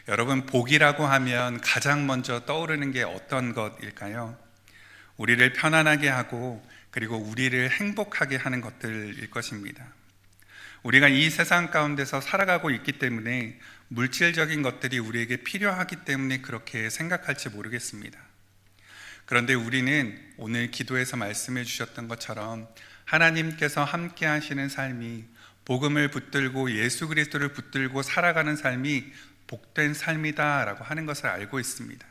여러분, 복이라고 하면 가장 먼저 떠오르는 게 어떤 것일까요? 우리를 편안하게 하고 그리고 우리를 행복하게 하는 것들일 것입니다. 우리가 이 세상 가운데서 살아가고 있기 때문에 물질적인 것들이 우리에게 필요하기 때문에 그렇게 생각할지 모르겠습니다. 그런데 우리는 오늘 기도에서 말씀해 주셨던 것처럼 하나님께서 함께 하시는 삶이, 복음을 붙들고 예수 그리스도를 붙들고 살아가는 삶이 복된 삶이다라고 하는 것을 알고 있습니다.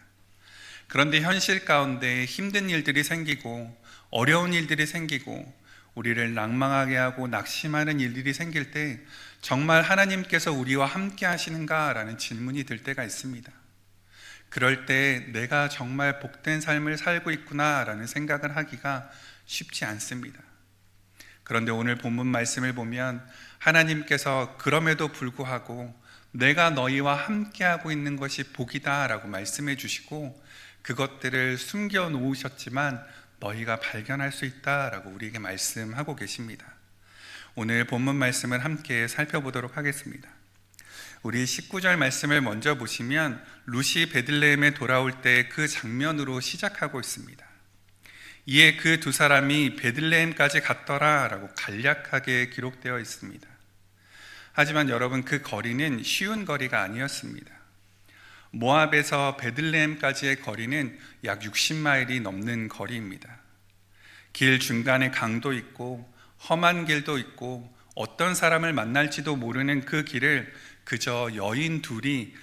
그런데 현실 가운데 힘든 일들이 생기고 어려운 일들이 생기고 우리를 낭망하게 하고 낙심하는 일들이 생길 때 정말 하나님께서 우리와 함께 하시는가라는 질문이 들 때가 있습니다. 그럴 때 내가 정말 복된 삶을 살고 있구나라는 생각을 하기가 쉽지 않습니다. 그런데 오늘 본문 말씀을 보면 하나님께서 그럼에도 불구하고 내가 너희와 함께하고 있는 것이 복이다 라고 말씀해 주시고 그것들을 숨겨 놓으셨지만 너희가 발견할 수 있다 라고 우리에게 말씀하고 계십니다. 오늘 본문 말씀을 함께 살펴보도록 하겠습니다. 우리 19절 말씀을 먼저 보시면 룻이 베들레헴에 돌아올 때 그 장면으로 시작하고 있습니다. 이에 그 두 사람이 베들레헴까지 갔더라 라고 간략하게 기록되어 있습니다. 하지만 여러분, 그 거리는 쉬운 거리가 아니었습니다. 모압에서 베들레헴까지의 거리는 약 60마일이 넘는 거리입니다. 길 중간에 강도 있고 험한 길도 있고 어떤 사람을 만날지도 모르는 그 길을 그저 여인 둘이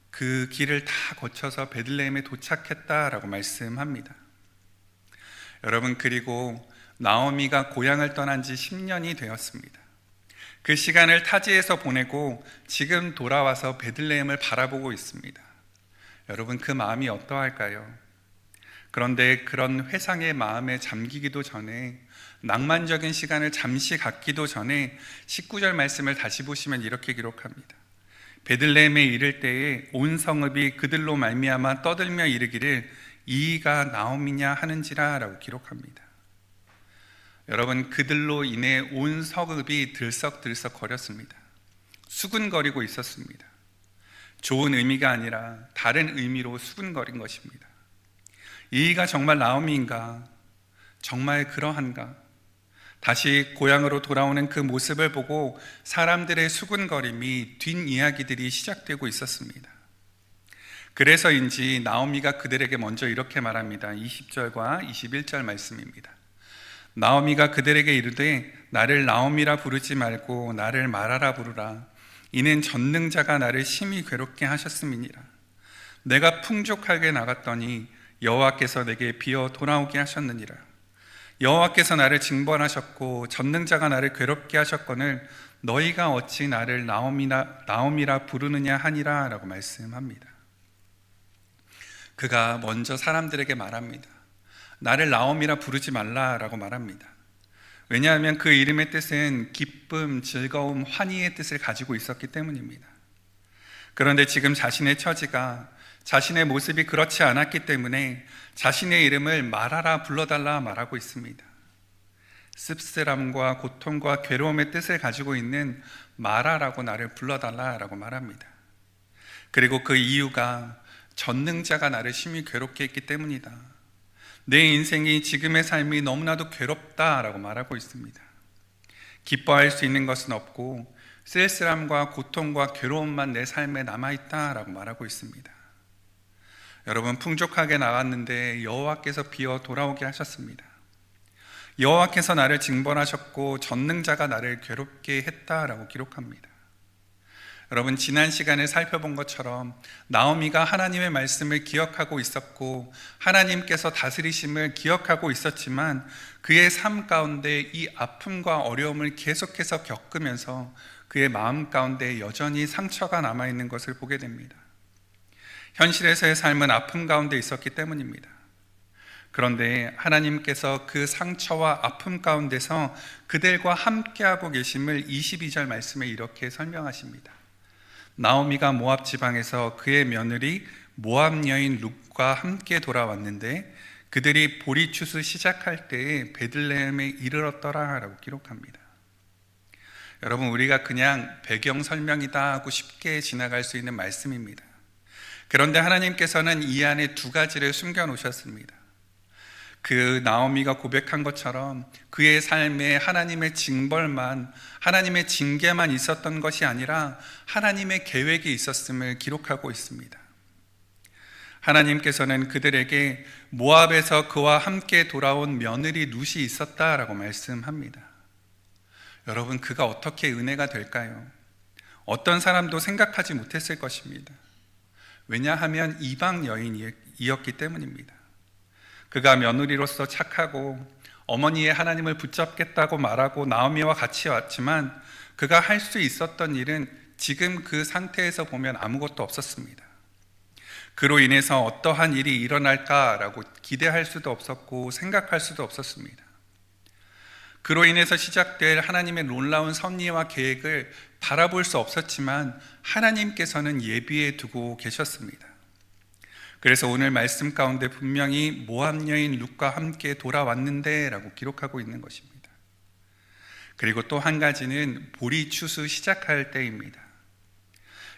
그 길을 다 거쳐서 베들레헴에 도착했다라고 말씀합니다. 여러분, 그리고 나오미가 고향을 떠난 지 10년이 되었습니다. 그 시간을 타지에서 보내고 지금 돌아와서 베들레헴을 바라보고 있습니다. 여러분, 그 마음이 어떠할까요? 그런데 그런 회상의 마음에 잠기기도 전에, 낭만적인 시간을 잠시 갖기도 전에 19절 말씀을 다시 보시면 이렇게 기록합니다. 베들레헴에 이를 때에 온 성읍이 그들로 말미암아 떠들며 이르기를 이가 나오미냐 하는지라 라고 기록합니다. 여러분, 그들로 인해 온 성읍이 들썩들썩 거렸습니다. 수군거리고 있었습니다. 좋은 의미가 아니라 다른 의미로 수군거린 것입니다. 이가 정말 나오미인가? 정말 그러한가? 다시 고향으로 돌아오는 그 모습을 보고 사람들의 수군거림이, 뒷이야기들이 시작되고 있었습니다. 그래서인지 나오미가 그들에게 먼저 이렇게 말합니다. 20절과 21절 말씀입니다. 나오미가 그들에게 이르되 나를 나오미라 부르지 말고 나를 마라라 부르라. 이는 전능자가 나를 심히 괴롭게 하셨음이니라. 내가 풍족하게 나갔더니 여호와께서 내게 비어 돌아오게 하셨느니라. 여호와께서 나를 징벌하셨고 전능자가 나를 괴롭게 하셨거늘 너희가 어찌 나를 나오미라 부르느냐 하니라 라고 말씀합니다. 그가 먼저 사람들에게 말합니다. 나를 나오미라 부르지 말라라고 말합니다. 왜냐하면 그 이름의 뜻은 기쁨, 즐거움, 환희의 뜻을 가지고 있었기 때문입니다. 그런데 지금 자신의 처지가, 자신의 모습이 그렇지 않았기 때문에 자신의 이름을 마라라 불러달라 말하고 있습니다. 씁쓸함과 고통과 괴로움의 뜻을 가지고 있는 마라라고 나를 불러달라라고 말합니다. 그리고 그 이유가 전능자가 나를 심히 괴롭게 했기 때문이다. 내 인생이, 지금의 삶이 너무나도 괴롭다라고 말하고 있습니다. 기뻐할 수 있는 것은 없고 쓸쓸함과 고통과 괴로움만 내 삶에 남아있다라고 말하고 있습니다. 여러분, 풍족하게 나갔는데 여호와께서 비어 돌아오게 하셨습니다. 여호와께서 나를 징벌하셨고 전능자가 나를 괴롭게 했다라고 기록합니다. 여러분, 지난 시간에 살펴본 것처럼 나오미가 하나님의 말씀을 기억하고 있었고 하나님께서 다스리심을 기억하고 있었지만 그의 삶 가운데 이 아픔과 어려움을 계속해서 겪으면서 그의 마음 가운데 여전히 상처가 남아있는 것을 보게 됩니다. 현실에서의 삶은 아픔 가운데 있었기 때문입니다. 그런데 하나님께서 그 상처와 아픔 가운데서 그들과 함께하고 계심을 22절 말씀에 이렇게 설명하십니다. 나오미가 모압 지방에서 그의 며느리 모압 여인 룻과 함께 돌아왔는데 그들이 보리추수 시작할 때에 베들레헴에 이르렀더라 라고 기록합니다. 여러분, 우리가 그냥 배경 설명이다 하고 쉽게 지나갈 수 있는 말씀입니다. 그런데 하나님께서는 이 안에 두 가지를 숨겨 놓으셨습니다. 그 나오미가 고백한 것처럼 그의 삶에 하나님의 징벌만, 하나님의 징계만 있었던 것이 아니라 하나님의 계획이 있었음을 기록하고 있습니다. 하나님께서는 그들에게 모압에서 그와 함께 돌아온 며느리 룻이 있었다라고 말씀합니다. 여러분, 그가 어떻게 은혜가 될까요? 어떤 사람도 생각하지 못했을 것입니다. 왜냐하면 이방 여인이었기 때문입니다. 그가 며느리로서 착하고 어머니의 하나님을 붙잡겠다고 말하고 나오미와 같이 왔지만 그가 할 수 있었던 일은 지금 그 상태에서 보면 아무것도 없었습니다. 그로 인해서 어떠한 일이 일어날까라고 기대할 수도 없었고 생각할 수도 없었습니다. 그로 인해서 시작될 하나님의 놀라운 섭리와 계획을 바라볼 수 없었지만 하나님께서는 예비해 두고 계셨습니다. 그래서 오늘 말씀 가운데 분명히 모압 여인 룻과 함께 돌아왔는데 라고 기록하고 있는 것입니다. 그리고 또 한 가지는 보리 추수 시작할 때입니다.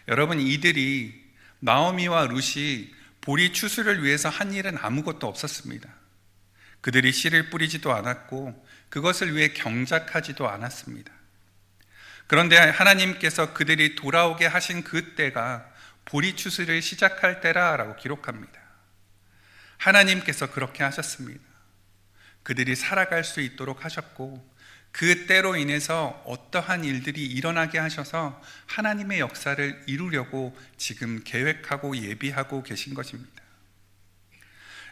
여러분, 이들이 나오미와 룻이 보리 추수를 위해서 한 일은 아무것도 없었습니다. 그들이 씨를 뿌리지도 않았고 그것을 위해 경작하지도 않았습니다. 그런데 하나님께서 그들이 돌아오게 하신 그 때가 보리 추수를 시작할 때라라고 기록합니다. 하나님께서 그렇게 하셨습니다. 그들이 살아갈 수 있도록 하셨고 그 때로 인해서 어떠한 일들이 일어나게 하셔서 하나님의 역사를 이루려고 지금 계획하고 예비하고 계신 것입니다.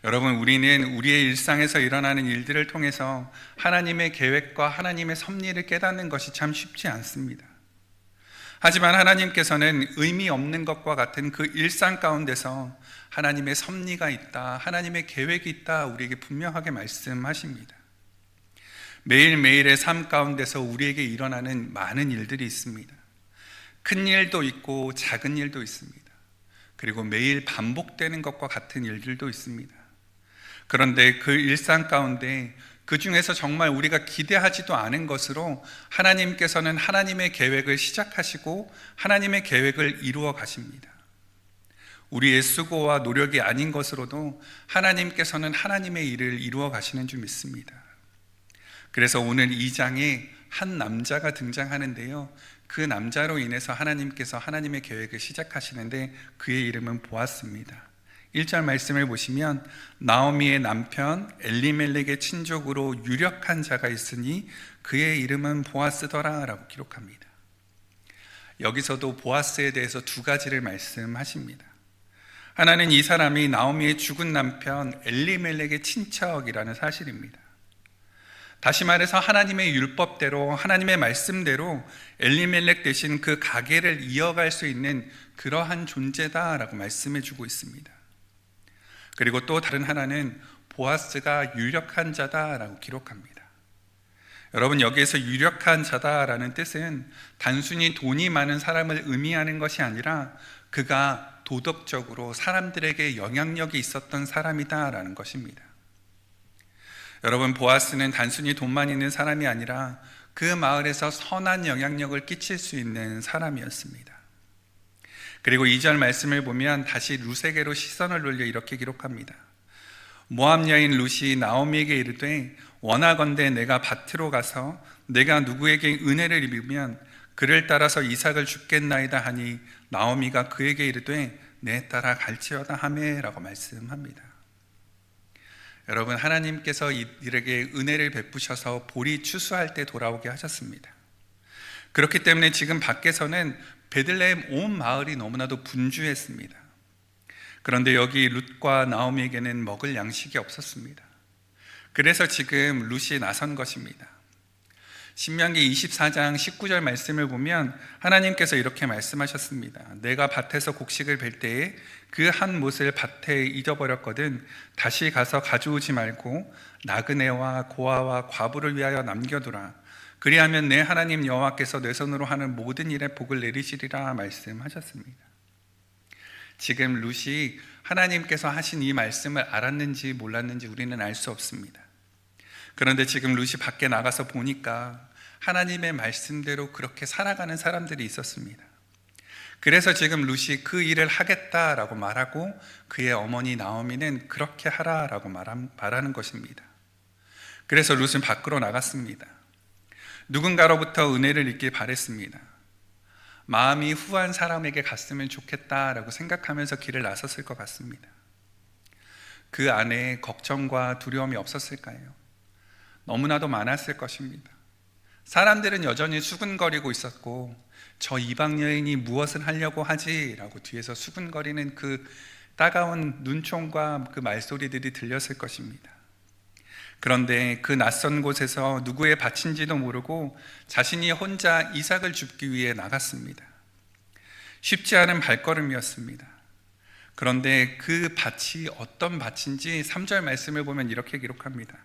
여러분, 우리는 우리의 일상에서 일어나는 일들을 통해서 하나님의 계획과 하나님의 섭리를 깨닫는 것이 참 쉽지 않습니다. 하지만 하나님께서는 의미 없는 것과 같은 그 일상 가운데서 하나님의 섭리가 있다, 하나님의 계획이 있다 우리에게 분명하게 말씀하십니다. 매일매일의 삶 가운데서 우리에게 일어나는 많은 일들이 있습니다. 큰 일도 있고 작은 일도 있습니다. 그리고 매일 반복되는 것과 같은 일들도 있습니다. 그런데 그 일상 가운데 그 중에서 정말 우리가 기대하지도 않은 것으로 하나님께서는 하나님의 계획을 시작하시고 하나님의 계획을 이루어 가십니다. 우리의 수고와 노력이 아닌 것으로도 하나님께서는 하나님의 일을 이루어 가시는 줄 믿습니다. 그래서 오늘 2장에 한 남자가 등장하는데요, 그 남자로 인해서 하나님께서 하나님의 계획을 시작하시는데 그의 이름은 보아스입니다. 1절 말씀을 보시면 나오미의 남편 엘리멜렉의 친족으로 유력한 자가 있으니 그의 이름은 보아스더라 라고 기록합니다. 여기서도 보아스에 대해서 두 가지를 말씀하십니다. 하나는 이 사람이 나오미의 죽은 남편 엘리멜렉의 친척이라는 사실입니다. 다시 말해서 하나님의 율법대로, 하나님의 말씀대로 엘리멜렉 대신 그 가게를 이어갈 수 있는 그러한 존재다라고 말씀해 주고 있습니다. 그리고 또 다른 하나는 보아스가 유력한 자다라고 기록합니다. 여러분, 여기에서 유력한 자다라는 뜻은 단순히 돈이 많은 사람을 의미하는 것이 아니라 그가 도덕적으로 사람들에게 영향력이 있었던 사람이다라는 것입니다. 여러분, 보아스는 단순히 돈만 있는 사람이 아니라 그 마을에서 선한 영향력을 끼칠 수 있는 사람이었습니다. 그리고 2절 말씀을 보면 다시 룻에게로 시선을 돌려 이렇게 기록합니다. 모압 여인 룻이 나오미에게 이르되 원하건대 내가 밭으로 가서 내가 누구에게 은혜를 입으면 그를 따라서 이삭을 줍겠나이다 하니 나오미가 그에게 이르되 내 따라 갈지어다 하매 라고 말씀합니다. 여러분, 하나님께서 이들에게 은혜를 베푸셔서 보리 추수할 때 돌아오게 하셨습니다. 그렇기 때문에 지금 밖에서는 베들레헴 온 마을이 너무나도 분주했습니다. 그런데 여기 룻과 나오미에게는 먹을 양식이 없었습니다. 그래서 지금 룻이 나선 것입니다. 신명기 24장 19절 말씀을 보면 하나님께서 이렇게 말씀하셨습니다. 내가 밭에서 곡식을 벨 때에 그 한 못을 밭에 잊어버렸거든 다시 가서 가져오지 말고 나그네와 고아와 과부를 위하여 남겨두라. 그리하면 내 하나님 여호와께서 내 손으로 하는 모든 일에 복을 내리시리라 말씀하셨습니다. 지금 룻이 하나님께서 하신 이 말씀을 알았는지 몰랐는지 우리는 알 수 없습니다. 그런데 지금 룻이 밖에 나가서 보니까 하나님의 말씀대로 그렇게 살아가는 사람들이 있었습니다. 그래서 지금 룻이 그 일을 하겠다라고 말하고 그의 어머니 나오미는 그렇게 하라라고 말하는 것입니다. 그래서 룻은 밖으로 나갔습니다. 누군가로부터 은혜를 잊길 바랬습니다. 마음이 후한 사람에게 갔으면 좋겠다라고 생각하면서 길을 나섰을 것 같습니다. 그 안에 걱정과 두려움이 없었을까요? 너무나도 많았을 것입니다. 사람들은 여전히 수군거리고 있었고, 저 이방 여인이 무엇을 하려고 하지? 라고 뒤에서 수군거리는 그 따가운 눈총과 그 말소리들이 들렸을 것입니다. 그런데 그 낯선 곳에서 누구의 밭인지도 모르고 자신이 혼자 이삭을 줍기 위해 나갔습니다. 쉽지 않은 발걸음이었습니다. 그런데 그 밭이 어떤 밭인지 3절 말씀을 보면 이렇게 기록합니다.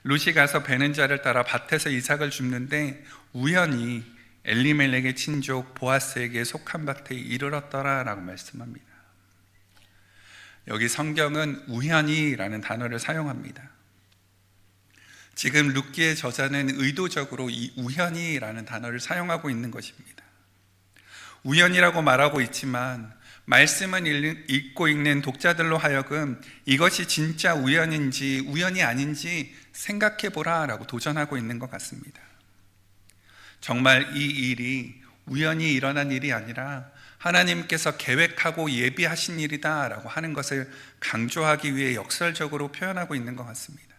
룻이 가서 베는 자를 따라 밭에서 이삭을 줍는데 우연히 엘리멜렉의 친족 보아스에게 속한 밭에 이르렀더라 라고 말씀합니다. 여기 성경은 우연히라는 단어를 사용합니다. 지금 룻기의 저자는 의도적으로 이 우연히라는 단어를 사용하고 있는 것입니다. 우연이라고 말하고 있지만 말씀을 읽고 읽는 독자들로 하여금 이것이 진짜 우연인지 우연이 아닌지 생각해 보라 라고 도전하고 있는 것 같습니다. 정말 이 일이 우연히 일어난 일이 아니라 하나님께서 계획하고 예비하신 일이다 라고 하는 것을 강조하기 위해 역설적으로 표현하고 있는 것 같습니다.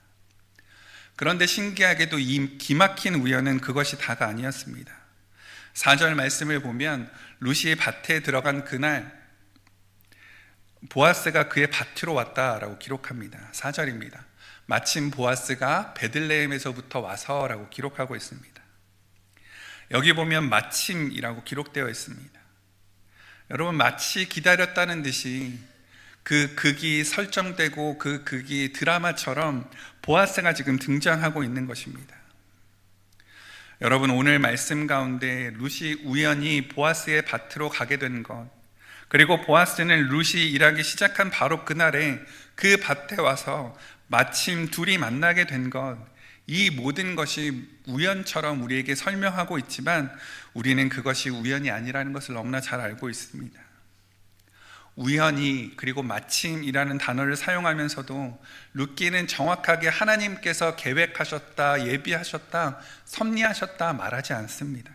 그런데 신기하게도 이 기막힌 우연은 그것이 다가 아니었습니다. 4절 말씀을 보면 룻이 밭에 들어간 그날 보아스가 그의 밭으로 왔다라고 기록합니다. 4절입니다. 마침 보아스가 베들레헴에서부터 와서라고 기록하고 있습니다. 여기 보면 마침이라고 기록되어 있습니다. 여러분, 마치 기다렸다는 듯이 그 극이 설정되고 그 극이 드라마처럼 보아스가 지금 등장하고 있는 것입니다. 여러분, 오늘 말씀 가운데 룻이 우연히 보아스의 밭으로 가게 된 것, 그리고 보아스는 룻이 일하기 시작한 바로 그날에 그 밭에 와서 마침 둘이 만나게 된 것, 이 모든 것이 우연처럼 우리에게 설명하고 있지만 우리는 그것이 우연이 아니라는 것을 너무나 잘 알고 있습니다. 우연히 그리고 마침이라는 단어를 사용하면서도 룻기는 정확하게 하나님께서 계획하셨다, 예비하셨다, 섭리하셨다 말하지 않습니다.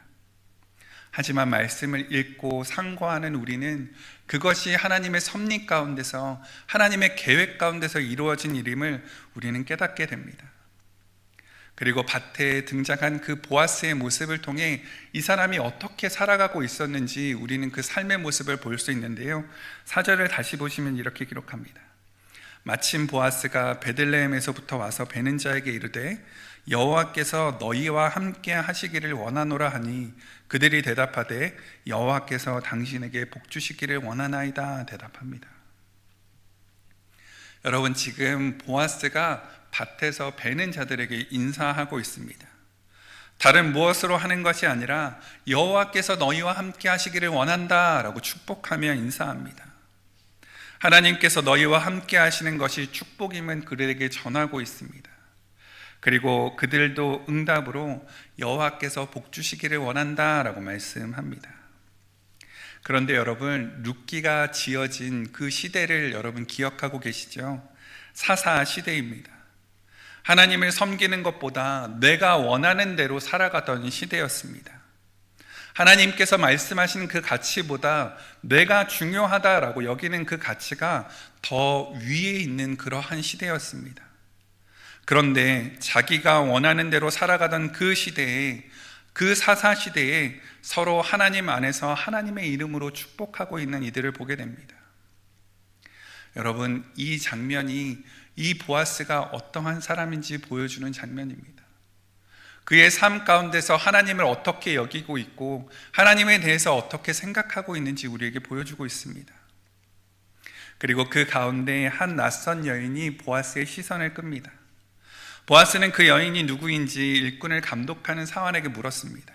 하지만 말씀을 읽고 상고하는 우리는 그것이 하나님의 섭리 가운데서, 하나님의 계획 가운데서 이루어진 일임을 우리는 깨닫게 됩니다. 그리고 밭에 등장한 그 보아스의 모습을 통해 이 사람이 어떻게 살아가고 있었는지 우리는 그 삶의 모습을 볼 수 있는데요, 4절을 다시 보시면 이렇게 기록합니다. 마침 보아스가 베들레헴에서부터 와서 베는 자에게 이르되 여호와께서 너희와 함께 하시기를 원하노라 하니 그들이 대답하되 여호와께서 당신에게 복 주시기를 원하나이다 대답합니다. 여러분, 지금 보아스가 밭에서 베는 자들에게 인사하고 있습니다. 다른 무엇으로 하는 것이 아니라 여호와께서 너희와 함께 하시기를 원한다 라고 축복하며 인사합니다. 하나님께서 너희와 함께 하시는 것이 축복임은 그들에게 전하고 있습니다. 그리고 그들도 응답으로 여호와께서 복 주시기를 원한다 라고 말씀합니다. 그런데 여러분, 룻기가 지어진 그 시대를 여러분 기억하고 계시죠? 사사 시대입니다. 하나님을 섬기는 것보다 내가 원하는 대로 살아가던 시대였습니다. 하나님께서 말씀하신 그 가치보다 내가 중요하다라고 여기는 그 가치가 더 위에 있는 그러한 시대였습니다. 그런데 자기가 원하는 대로 살아가던 그 시대에, 그 사사 시대에 서로 하나님 안에서 하나님의 이름으로 축복하고 있는 이들을 보게 됩니다. 여러분, 이 장면이 이 보아스가 어떠한 사람인지 보여주는 장면입니다. 그의 삶 가운데서 하나님을 어떻게 여기고 있고 하나님에 대해서 어떻게 생각하고 있는지 우리에게 보여주고 있습니다. 그리고 그 가운데 한 낯선 여인이 보아스의 시선을 끕니다. 보아스는 그 여인이 누구인지 일꾼을 감독하는 사환에게 물었습니다.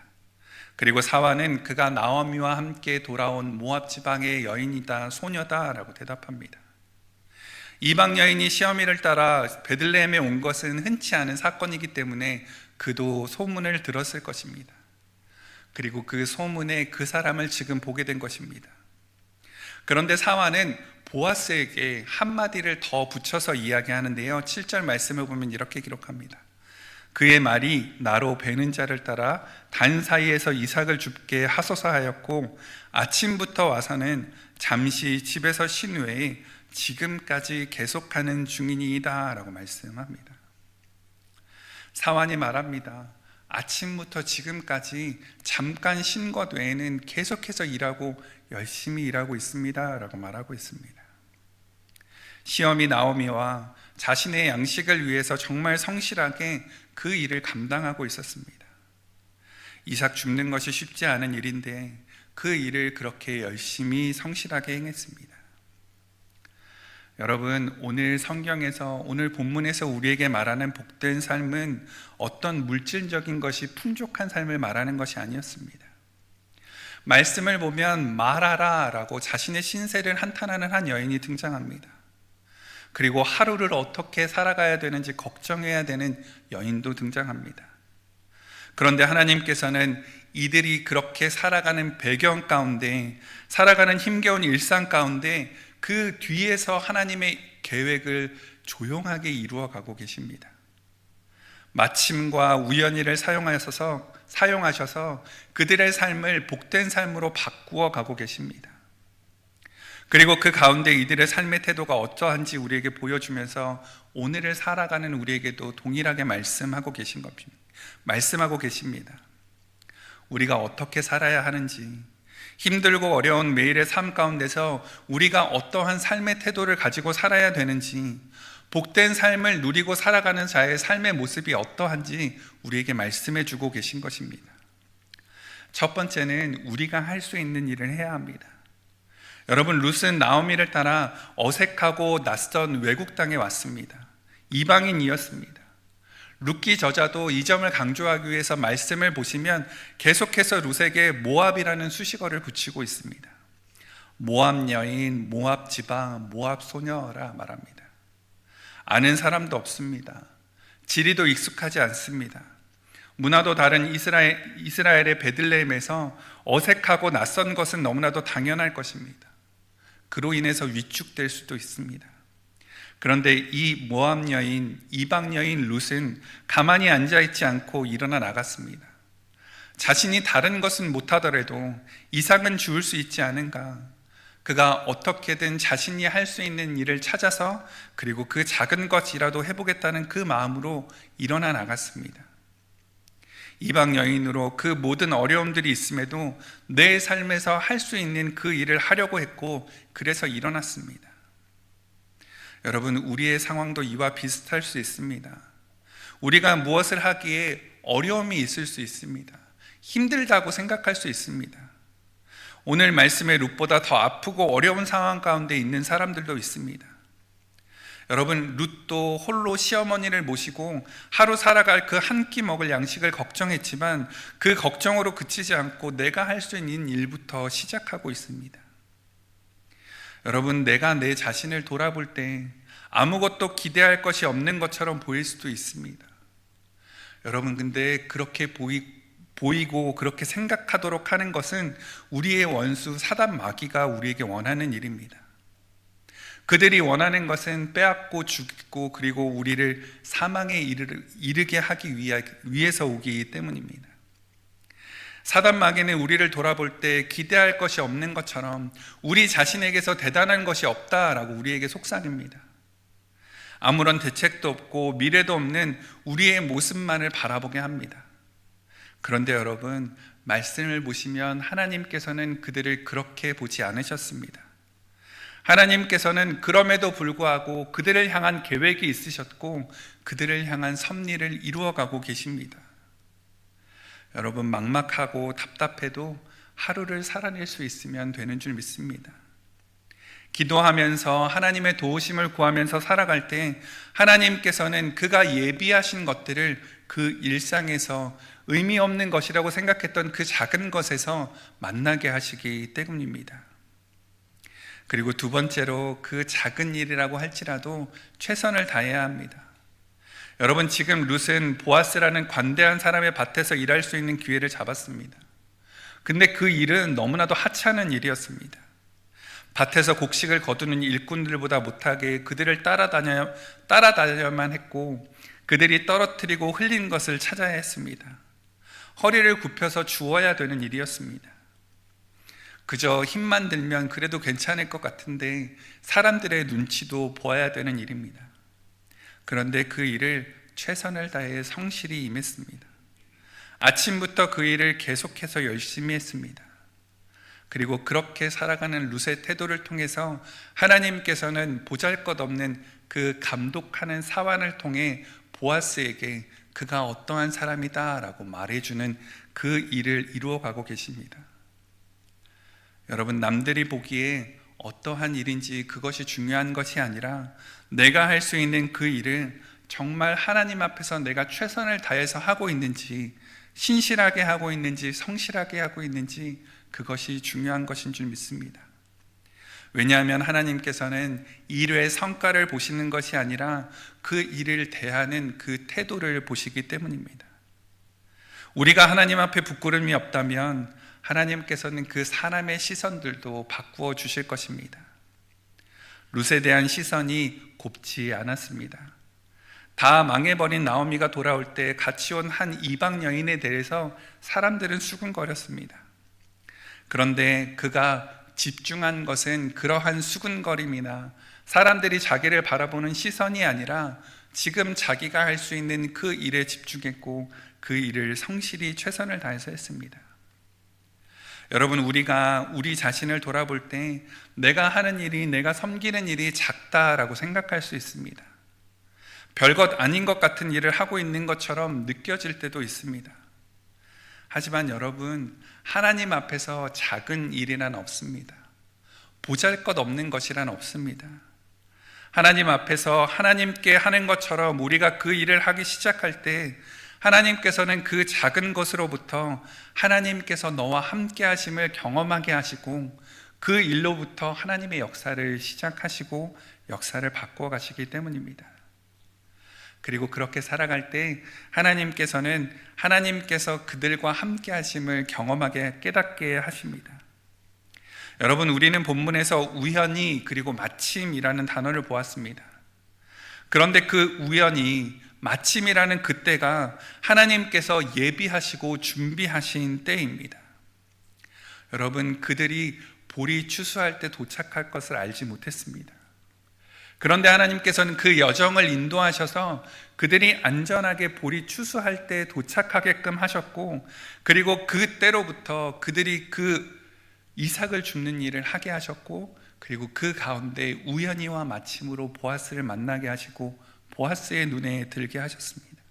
그리고 사환은 그가 나오미와 함께 돌아온 모압 지방의 여인이다, 소녀다 라고 대답합니다. 이방 여인이 시어미를 따라 베들레헴에 온 것은 흔치 않은 사건이기 때문에 그도 소문을 들었을 것입니다. 그리고 그 소문에 그 사람을 지금 보게 된 것입니다. 그런데 사환은 보아스에게 한마디를 더 붙여서 이야기하는데요, 7절 말씀을 보면 이렇게 기록합니다. 그의 말이 나로 베는 자를 따라 단 사이에서 이삭을 줍게 하소서 하였고, 아침부터 와서는 잠시 집에서 쉰 후에 지금까지 계속하는 중이니이다 라고 말씀합니다. 사환이 말합니다. 아침부터 지금까지 잠깐 쉰 것 외에는 계속해서 일하고 열심히 일하고 있습니다 라고 말하고 있습니다. 시험이 나오미와 자신의 양식을 위해서 정말 성실하게 그 일을 감당하고 있었습니다. 이삭 줍는 것이 쉽지 않은 일인데 그 일을 그렇게 열심히 성실하게 행했습니다. 여러분, 오늘 성경에서, 오늘 본문에서 우리에게 말하는 복된 삶은 어떤 물질적인 것이 풍족한 삶을 말하는 것이 아니었습니다. 말씀을 보면 말하라 라고 자신의 신세를 한탄하는 한 여인이 등장합니다. 그리고 하루를 어떻게 살아가야 되는지 걱정해야 되는 여인도 등장합니다. 그런데 하나님께서는 이들이 그렇게 살아가는 배경 가운데, 살아가는 힘겨운 일상 가운데 그 뒤에서 하나님의 계획을 조용하게 이루어가고 계십니다. 마침과 우연히를 사용하셔서 그들의 삶을 복된 삶으로 바꾸어 가고 계십니다. 그리고 그 가운데 이들의 삶의 태도가 어떠한지 우리에게 보여주면서 오늘을 살아가는 우리에게도 동일하게 말씀하고 계십니다. 우리가 어떻게 살아야 하는지, 힘들고 어려운 매일의 삶 가운데서 우리가 어떠한 삶의 태도를 가지고 살아야 되는지, 복된 삶을 누리고 살아가는 자의 삶의 모습이 어떠한지 우리에게 말씀해 주고 계신 것입니다. 첫 번째는 우리가 할 수 있는 일을 해야 합니다. 여러분, 룻은 나오미를 따라 어색하고 낯선 외국 땅에 왔습니다. 이방인이었습니다. 룻기 저자도 이 점을 강조하기 위해서 말씀을 보시면 계속해서 룻에게 모압이라는 수식어를 붙이고 있습니다. 모압 여인, 모압 지방, 모압 소녀라 말합니다. 아는 사람도 없습니다. 지리도 익숙하지 않습니다. 문화도 다른 이스라엘의 베들레헴에서 어색하고 낯선 것은 너무나도 당연할 것입니다. 그로 인해서 위축될 수도 있습니다. 그런데 이 모압 여인, 이방 여인 룻은 가만히 앉아있지 않고 일어나 나갔습니다. 자신이 다른 것은 못하더라도 이삭은 주울 수 있지 않은가, 그가 어떻게든 자신이 할 수 있는 일을 찾아서, 그리고 그 작은 것이라도 해보겠다는 그 마음으로 일어나 나갔습니다. 이방 여인으로 그 모든 어려움들이 있음에도 내 삶에서 할 수 있는 그 일을 하려고 했고, 그래서 일어났습니다. 여러분, 우리의 상황도 이와 비슷할 수 있습니다. 우리가 무엇을 하기에 어려움이 있을 수 있습니다. 힘들다고 생각할 수 있습니다. 오늘 말씀의 룻보다 더 아프고 어려운 상황 가운데 있는 사람들도 있습니다. 여러분, 룻도 홀로 시어머니를 모시고 하루 살아갈 그 한 끼 먹을 양식을 걱정했지만 그 걱정으로 그치지 않고 내가 할 수 있는 일부터 시작하고 있습니다. 여러분, 내가 내 자신을 돌아볼 때 아무것도 기대할 것이 없는 것처럼 보일 수도 있습니다. 여러분, 근데 그렇게 보이고 그렇게 생각하도록 하는 것은 우리의 원수 사단 마귀가 우리에게 원하는 일입니다. 그들이 원하는 것은 빼앗고 죽이고, 그리고 우리를 사망에 이르게 하기 위해서 오기 때문입니다. 사단 마귀는 우리를 돌아볼 때 기대할 것이 없는 것처럼 우리 자신에게서 대단한 것이 없다라고 우리에게 속삭입니다. 아무런 대책도 없고 미래도 없는 우리의 모습만을 바라보게 합니다. 그런데 여러분, 말씀을 보시면 하나님께서는 그들을 그렇게 보지 않으셨습니다. 하나님께서는 그럼에도 불구하고 그들을 향한 계획이 있으셨고 그들을 향한 섭리를 이루어가고 계십니다. 여러분, 막막하고 답답해도 하루를 살아낼 수 있으면 되는 줄 믿습니다. 기도하면서 하나님의 도우심을 구하면서 살아갈 때 하나님께서는 그가 예비하신 것들을 그 일상에서 의미 없는 것이라고 생각했던 그 작은 것에서 만나게 하시기 때문입니다. 그리고 두 번째로, 그 작은 일이라고 할지라도 최선을 다해야 합니다. 여러분, 지금 룻은 보아스라는 관대한 사람의 밭에서 일할 수 있는 기회를 잡았습니다. 근데 그 일은 너무나도 하찮은 일이었습니다. 밭에서 곡식을 거두는 일꾼들보다 못하게 그들을 따라다녀야만 했고, 그들이 떨어뜨리고 흘린 것을 찾아야 했습니다. 허리를 굽혀서 주워야 되는 일이었습니다. 그저 힘만 들면 그래도 괜찮을 것 같은데 사람들의 눈치도 보아야 되는 일입니다. 그런데 그 일을 최선을 다해 성실히 임했습니다. 아침부터 그 일을 계속해서 열심히 했습니다. 그리고 그렇게 살아가는 룻의 태도를 통해서 하나님께서는 보잘것없는 그 감독하는 사환을 통해 보아스에게 그가 어떠한 사람이다 라고 말해주는 그 일을 이루어가고 계십니다. 여러분, 남들이 보기에 어떠한 일인지 그것이 중요한 것이 아니라 내가 할 수 있는 그 일을 정말 하나님 앞에서 내가 최선을 다해서 하고 있는지, 신실하게 하고 있는지, 성실하게 하고 있는지, 그것이 중요한 것인 줄 믿습니다. 왜냐하면 하나님께서는 일의 성과를 보시는 것이 아니라 그 일을 대하는 그 태도를 보시기 때문입니다. 우리가 하나님 앞에 부끄러움이 없다면 하나님께서는 그 사람의 시선들도 바꾸어 주실 것입니다. 룻에 대한 시선이 곱지 않았습니다. 다 망해버린 나오미가 돌아올 때 같이 온 한 이방 여인에 대해서 사람들은 수군거렸습니다. 그런데 그가 집중한 것은 그러한 수군거림이나 사람들이 자기를 바라보는 시선이 아니라 지금 자기가 할 수 있는 그 일에 집중했고 그 일을 성실히 최선을 다해서 했습니다. 여러분, 우리가 우리 자신을 돌아볼 때 내가 하는 일이, 내가 섬기는 일이 작다라고 생각할 수 있습니다. 별것 아닌 것 같은 일을 하고 있는 것처럼 느껴질 때도 있습니다. 하지만 여러분, 하나님 앞에서 작은 일이란 없습니다. 보잘것없는 것이란 없습니다. 하나님 앞에서 하나님께 하는 것처럼 우리가 그 일을 하기 시작할 때 하나님께서는 그 작은 것으로부터 하나님께서 너와 함께 하심을 경험하게 하시고 그 일로부터 하나님의 역사를 시작하시고 역사를 바꾸어 가시기 때문입니다. 그리고 그렇게 살아갈 때 하나님께서 그들과 함께 하심을 경험하게 깨닫게 하십니다. 여러분, 우리는 본문에서 우연히 그리고 마침이라는 단어를 보았습니다. 그런데 그 우연히, 마침이라는 그때가 하나님께서 예비하시고 준비하신 때입니다. 여러분, 그들이 보리 추수할 때 도착할 것을 알지 못했습니다. 그런데 하나님께서는 그 여정을 인도하셔서 그들이 안전하게 보리 추수할 때 도착하게끔 하셨고, 그리고 그때로부터 그들이 그 이삭을 줍는 일을 하게 하셨고, 그리고 그 가운데 우연히와 마침으로 보아스를 만나게 하시고 보아스의 눈에 들게 하셨습니다.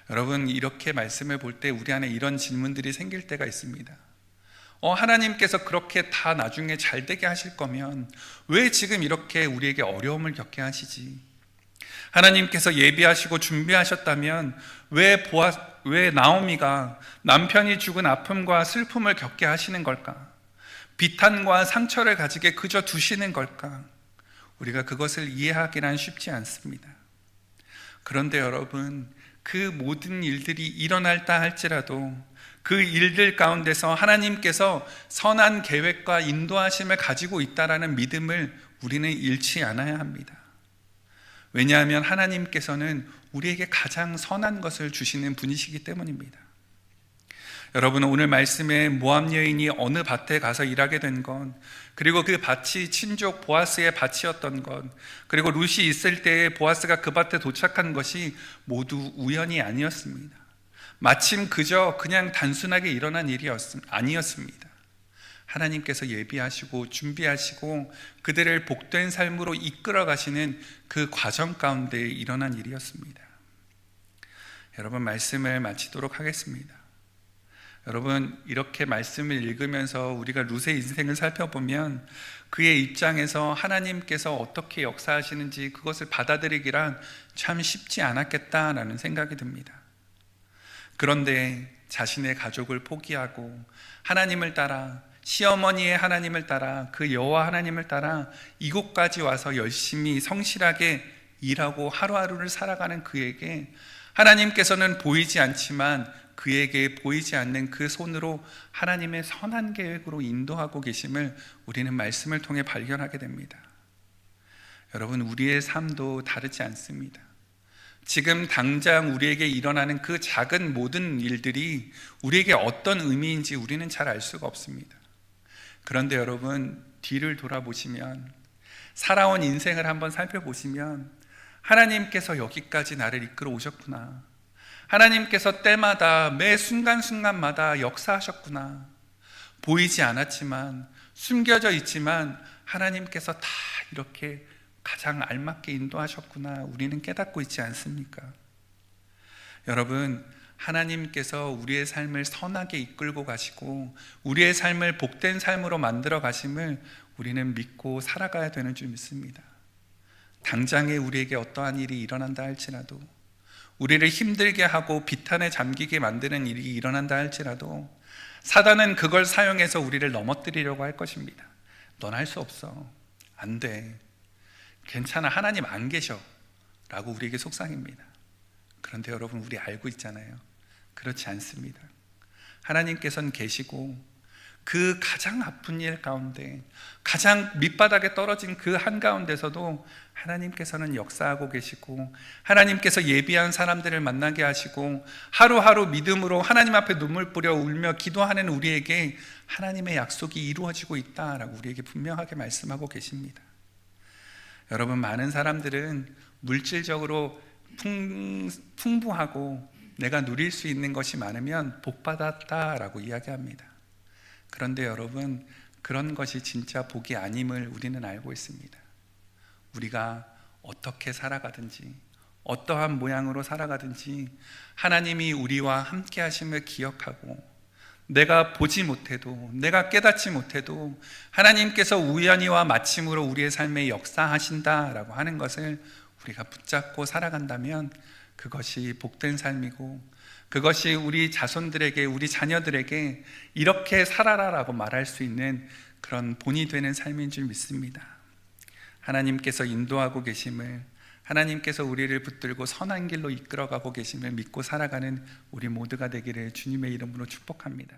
여러분, 이렇게 말씀을 볼 때 우리 안에 이런 질문들이 생길 때가 있습니다. 하나님께서 그렇게 다 나중에 잘 되게 하실 거면 왜 지금 이렇게 우리에게 어려움을 겪게 하시지? 하나님께서 예비하시고 준비하셨다면 왜 나오미가 남편이 죽은 아픔과 슬픔을 겪게 하시는 걸까? 비탄과 상처를 가지게 그저 두시는 걸까? 우리가 그것을 이해하기란 쉽지 않습니다. 그런데 여러분, 그 모든 일들이 일어날다 할지라도 그 일들 가운데서 하나님께서 선한 계획과 인도하심을 가지고 있다라는 믿음을 우리는 잃지 않아야 합니다. 왜냐하면 하나님께서는 우리에게 가장 선한 것을 주시는 분이시기 때문입니다. 여러분, 오늘 말씀에 모압 여인이 어느 밭에 가서 일하게 된 건, 그리고 그 밭이 친족 보아스의 밭이었던 것, 그리고 룻이 있을 때에 보아스가 그 밭에 도착한 것이 모두 우연이 아니었습니다. 마침 그냥 단순하게 일어난 일이 아니었습니다. 하나님께서 예비하시고 준비하시고 그들을 복된 삶으로 이끌어 가시는 그 과정 가운데 일어난 일이었습니다. 여러분, 말씀을 마치도록 하겠습니다. 여러분, 이렇게 말씀을 읽으면서 우리가 룻의 인생을 살펴보면 그의 입장에서 하나님께서 어떻게 역사하시는지 그것을 받아들이기란 참 쉽지 않았겠다라는 생각이 듭니다. 그런데 자신의 가족을 포기하고 하나님을 따라, 시어머니의 하나님을 따라, 그 여호와 하나님을 따라 이곳까지 와서 열심히 성실하게 일하고 하루하루를 살아가는 그에게 하나님께서는 보이지 않지만 그에게 보이지 않는 그 손으로 하나님의 선한 계획으로 인도하고 계심을 우리는 말씀을 통해 발견하게 됩니다. 여러분, 우리의 삶도 다르지 않습니다. 지금 당장 우리에게 일어나는 그 작은 모든 일들이 우리에게 어떤 의미인지 우리는 잘 알 수가 없습니다. 그런데 여러분, 뒤를 돌아보시면, 살아온 인생을 한번 살펴보시면 하나님께서 여기까지 나를 이끌어 오셨구나, 하나님께서 때마다 매 순간순간마다 역사하셨구나, 보이지 않았지만, 숨겨져 있지만 하나님께서 다 이렇게 가장 알맞게 인도하셨구나, 우리는 깨닫고 있지 않습니까? 여러분, 하나님께서 우리의 삶을 선하게 이끌고 가시고 우리의 삶을 복된 삶으로 만들어 가심을 우리는 믿고 살아가야 되는 줄 믿습니다. 당장에 우리에게 어떠한 일이 일어난다 할지라도, 우리를 힘들게 하고 비탄에 잠기게 만드는 일이 일어난다 할지라도, 사단은 그걸 사용해서 우리를 넘어뜨리려고 할 것입니다. 넌 할 수 없어, 안 돼, 괜찮아, 하나님 안 계셔 라고 우리에게 속삭입니다. 그런데 여러분, 우리 알고 있잖아요. 그렇지 않습니다. 하나님께서는 계시고 그 가장 아픈 일 가운데, 가장 밑바닥에 떨어진 그 한가운데서도 하나님께서는 역사하고 계시고, 하나님께서 예비한 사람들을 만나게 하시고, 하루하루 믿음으로 하나님 앞에 눈물 뿌려 울며 기도하는 우리에게 하나님의 약속이 이루어지고 있다라고 우리에게 분명하게 말씀하고 계십니다. 여러분, 많은 사람들은 물질적으로 풍부하고 내가 누릴 수 있는 것이 많으면 복 받았다라고 이야기합니다. 그런데 여러분, 그런 것이 진짜 복이 아님을 우리는 알고 있습니다. 우리가 어떻게 살아가든지, 어떠한 모양으로 살아가든지 하나님이 우리와 함께 하심을 기억하고, 내가 보지 못해도, 내가 깨닫지 못해도 하나님께서 우연히와 마침으로 우리의 삶에 역사하신다라고 하는 것을 우리가 붙잡고 살아간다면 그것이 복된 삶이고, 그것이 우리 자손들에게, 우리 자녀들에게 이렇게 살아라라고 말할 수 있는 그런 본이 되는 삶인 줄 믿습니다. 하나님께서 인도하고 계심을, 하나님께서 우리를 붙들고 선한 길로 이끌어가고 계심을 믿고 살아가는 우리 모두가 되기를 주님의 이름으로 축복합니다.